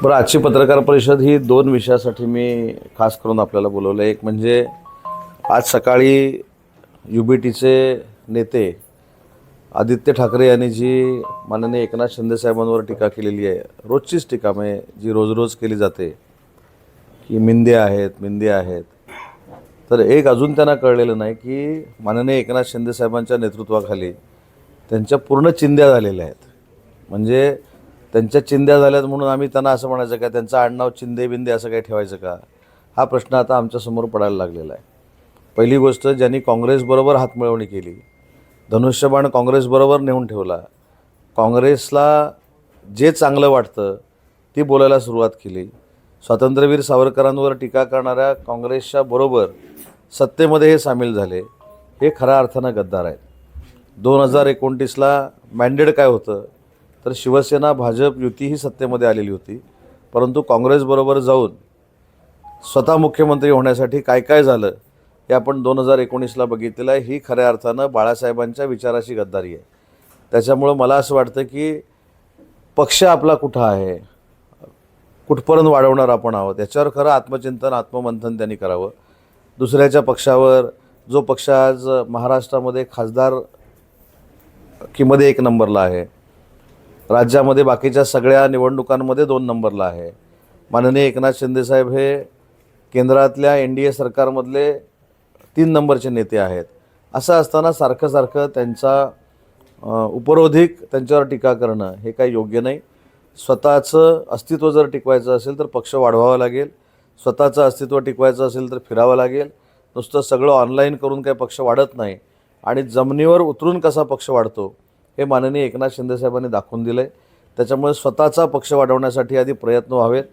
बरं, आजची पत्रकार परिषद ही दोन विषयासाठी मी खास करून आपल्याला बोलवलं आहे. एक म्हणजे आज सकाळी UBTचे नेते आदित्य ठाकरे यांनी जी माननीय एकनाथ शिंदे साहेबांवर टीका केलेली आहे, रोजचीच टीका म्हणजे जी रोज रोज केली जाते की मिंदे आहेत. तर एक अजून त्यांना कळलेलं नाही की माननीय एकनाथ शिंदे साहेबांच्या नेतृत्वाखाली त्यांच्या पूर्ण चिंध्या झालेल्या आहेत. म्हणजे त्यांच्या चिंध्या झाल्यात म्हणून आम्ही त्यांना असं म्हणायचं का त्यांचं आडनाव चिंदे बिंदे असं काही ठेवायचं का? हा प्रश्न आता आमच्यासमोर पडायला लागलेला आहे. पहिली गोष्ट, ज्यांनी काँग्रेसबरोबर हातमिळवणी केली, धनुष्यबाण काँग्रेसबरोबर नेऊन ठेवला, काँग्रेसला जे चांगलं वाटतं ती बोलायला सुरुवात केली, स्वातंत्र्यवीर सावरकरांवर टीका करणाऱ्या काँग्रेसच्या बरोबर सत्तेमध्ये हे सामील झाले, हे खऱ्या अर्थानं गद्दार आहेत. 2029ला मॅन्डेट काय होतं तर शिवसेना भाजप युती ही सत्तेमध्ये आलेली होती, परंतु काँग्रेसबरोबर जाऊन स्वतः मुख्यमंत्री होण्यासाठी काय काय झालं हे आपण 2019ला बघितलेलं आहे. ही खऱ्या अर्थानं बाळासाहेबांच्या विचाराची गद्दारी आहे. त्याच्यामुळं मला असं वाटतं की पक्ष आपला कुठं आहे, कुठपर्यंत वाढवणार आपण आहोत, याच्यावर खरं आत्मचिंतन आत्ममंथन त्यांनी करावं. दुसऱ्याच्या पक्षावर, जो पक्ष आज महाराष्ट्रामध्ये खासदारकीमध्ये 1 नंबरला आहे, राज्यामध्ये बाकीच्या सगळ्या निवडणुकांमध्ये 2 नंबरला आहे, माननीय एकनाथ शिंदेसाहेब हे केंद्रातल्या NDA सरकारमधले 3 नंबरचे नेते आहेत. असं असताना सारखं त्यांचा उपरोधिक त्यांच्यावर टीका करणं हे काही योग्य नाही. स्वतःचं अस्तित्व जर टिकवायचं असेल तर पक्ष वाढवावा लागेल, स्वतःचं अस्तित्व टिकवायचं असेल तर फिरावं लागेल. नुसतं सगळं ऑनलाईन करून काही पक्ष वाढत नाही आणि जमिनीवर उतरून कसा पक्ष वाढतो हे माननीय एकनाथ शिंदेसाहेबांनी दाखवून दिलं आहे. त्याच्यामुळे स्वतःचा पक्ष वाढवण्यासाठी आधी प्रयत्न व्हावेत.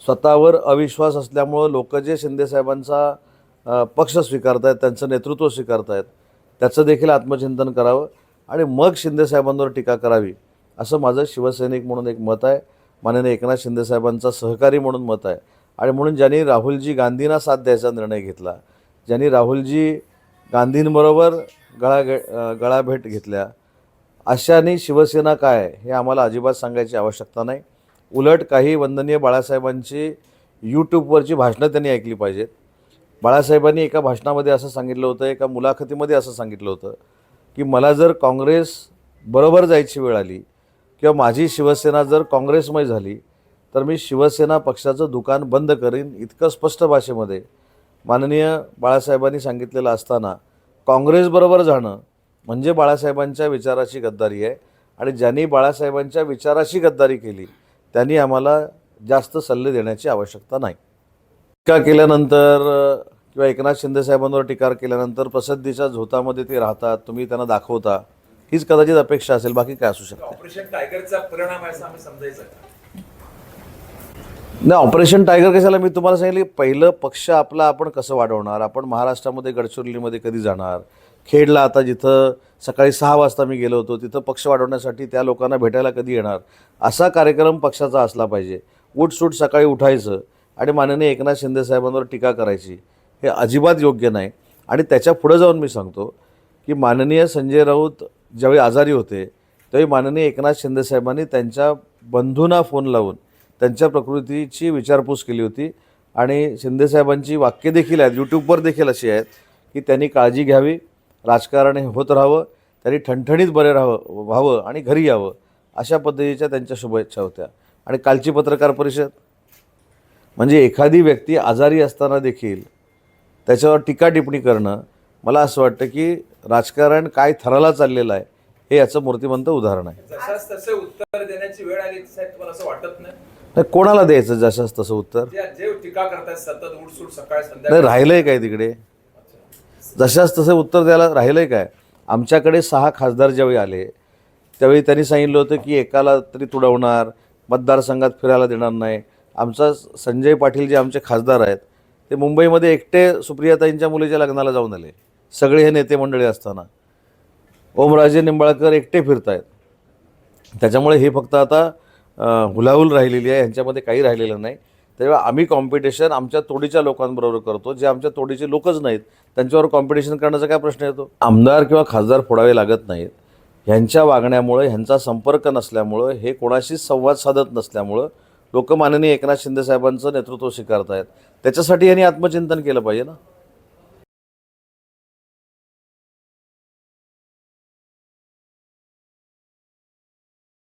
स्वतःवर अविश्वास असल्यामुळं लोक जे शिंदेसाहेबांचा पक्ष स्वीकारत आहेत, त्यांचं नेतृत्व स्वीकारत आहेत, त्याचं देखील आत्मचिंतन करावं आणि मग शिंदेसाहेबांवर टीका करावी, असं माझं शिवसैनिक म्हणून एक मत आहे, माननीय एकनाथ शिंदेसाहेबांचा सहकारी म्हणून मत आहे. आणि म्हणून ज्यांनी राहुलजी गांधींना साथ द्यायचा निर्णय घेतला, ज्यांनी राहुलजी गांधींबरोबर गळाभेट घेतल्या, अशाने शिवसेना काय हे आम्हाला अजिबात सांगायची आवश्यकता नाही. उलट काही वंदनीय बाळासाहेबांची यूट्यूबवरची भाषणं त्यांनी ऐकली पाहिजेत. बाळासाहेबांनी एका भाषणामध्ये असं सांगितलं होतं, एका मुलाखतीमध्ये असं सांगितलं होतं की मला जर काँग्रेस बरोबर जायची वेळ आली किंवा माझी शिवसेना जर काँग्रेसमय झाली तर मी शिवसेना पक्षाचं दुकान बंद करीन. इतकं स्पष्ट भाषेमध्ये माननीय बाळासाहेबांनी सांगितलेलं असताना काँग्रेसबरोबर जाणं म्हणजे बाळासाहेबांच्या विचाराची गद्दारी आहे. आणि ज्यांनी बाळासाहेबांच्या विचाराची गद्दारी केली त्यांनी आम्हाला जास्त सल्ले देण्याची आवश्यकता नाही. टीका केल्यानंतर किंवा एकनाथ शिंदेसाहेबांवर टीका केल्यानंतर प्रसिद्धीच्या झोतामध्ये ते राहतात, तुम्ही त्यांना दाखवता, हीच कदाचित अपेक्षा असेल, बाकी काय असू शकतं. ऑपरेशन टायगरचा परिणाम आहे असं आम्ही समजायचं नाही, ऑपरेशन टायगर कशाला? मी तुम्हाला सांगितलं पहिलं पक्ष आपला आपण कसं वाढवणार. आपण महाराष्ट्रामध्ये गडचिरोलीमध्ये कधी जाणार, खेडला आता जिथं सकाळी 6 वाजता मी गेलो होतो तिथं पक्ष वाढवण्यासाठी त्या लोकांना भेटायला कधी येणार, असा कार्यक्रम पक्षाचा असला पाहिजे. उठसूट सकाळी उठायचं आणि माननीय एकनाथ शिंदेसाहेबांवर टीका करायची हे अजिबात योग्य नाही. आणि त्याच्या पुढं जाऊन मी सांगतो की माननीय संजय राऊत ज्यावेळी आजारी होते त्यावेळी माननीय एकनाथ शिंदेसाहेबांनी त्यांच्या बंधूंना फोन लावून त्यांच्या प्रकृतीची विचारपूस केली होती. आणि शिंदेसाहेबांची वाक्य देखील आहेत, यूट्यूबवर देखील अशी आहेत की त्यांनी काळजी घ्यावी, राजकारण हे होत राहावं, त्यांनी ठणठणीत बरे व्हावं आणि घरी यावं, अशा पद्धतीच्या त्यांच्या शुभेच्छा होत्या. आणि कालची पत्रकार परिषद म्हणजे एखादी व्यक्ती आजारी असताना देखील त्याच्यावर टीका टिप्पणी करणं, मला असं वाटतं की राजकारण काय थराला चाललेलं आहे हे याचं मूर्तिमंत उदाहरण आहे. जशास तसे उत्तर देण्याची वेळ आली साहेब, तुम्हाला असं वाटत नाही? नाही, कोणाला द्यायचं जशास तसं उत्तर? जे टीका करतात सतत उठसूट सकाळ नाही, संध्याकाळ, राहिलंय काय तिकडे? जशास तसं उत्तर द्यायला राहिलंय काय? आमच्याकडे 6 खासदार ज्यावेळी आले त्यावेळी त्यांनी सांगितलं होतं की एकाला तरी तुडवणार, मतदारसंघात फिरायला देणार नाही. आमचा संजय पाटील जे आमचे खासदार आहेत ते मुंबईमध्ये एकटे सुप्रियाताईंच्या मुलीच्या लग्नाला जाऊन आले, सगळे हे नेते मंडळी असताना. ओमराजे निंबाळकर एकटे फिरत आहेत. त्याच्यामुळे हे फक्त आता हुलाहुल राहिलेली आहे, ह्यांच्यामध्ये काही राहिलेलं नाही. तेव्हा आम्ही कॉम्पिटिशन आमच्या तोडीच्या लोकांबरोबर करतो, जे आमच्या तोडीचे लोकच नाहीत त्यांच्यावर कॉम्पिटिशन करण्याचा काय प्रश्न येतो? आमदार किंवा खासदार फोडावे लागत नाहीत. ह्यांच्या वागण्यामुळे, ह्यांचा संपर्क नसल्यामुळं, हे कोणाशी संवाद साधत नसल्यामुळं लोक माननीय एकनाथ शिंदे साहेबांचं नेतृत्व स्वीकारतायत. त्याच्यासाठी यांनी आत्मचिंतन केलं पाहिजे ना.